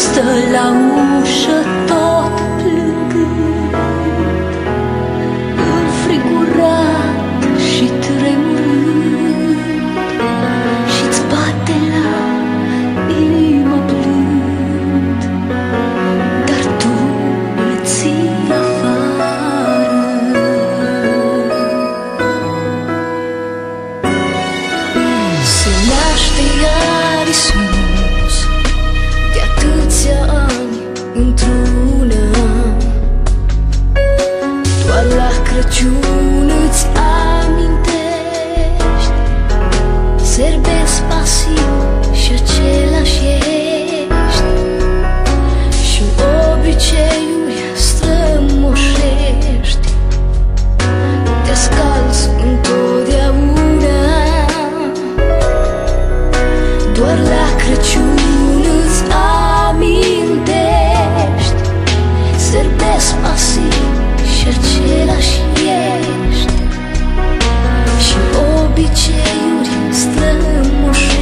stă la ușă tot plângând, înfrigurat și tremurând, și-ți bate la inimă blând, dar tu îl ții afară. Se naște iar Iisus de atâția ani într-una, doar la Crăciun îți amintești, serbezi pasiv și același ești, și obiceiuri strămoșești, te scalzi întotdeauna, doar la Crăciun îți amintești, serbezi pasiv și același ești, și obiceiuri strămoșești,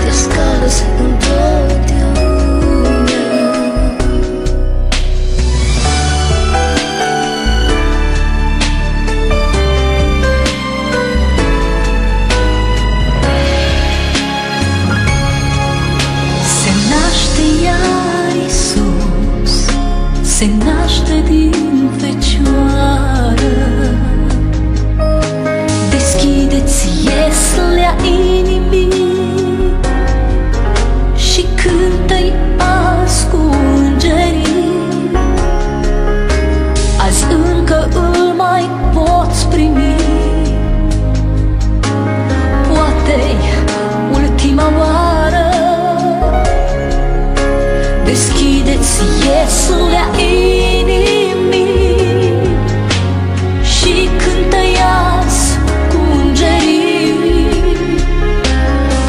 te scalzi întotdeauna. Se naște iar Iisus, se naște din Fecioară. Deschide-ți ieslea inimii și cântă-i azi cu îngerii. Azi încă îl mai poți primi, poate-i ultima oară. Deschide-ți ieslea inimii și cântă-i azi cu îngerii.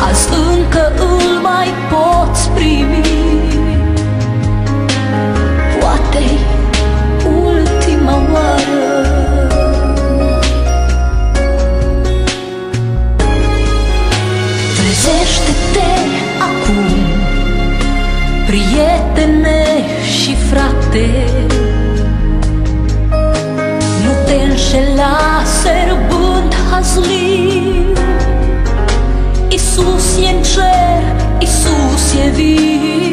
Azi încă îl mai poți primi, poate-i ultima oară. Trezește-te acum, prietene și frate, nu te înșela serbând hazliu. Iisus e în cer, Iisus e viu.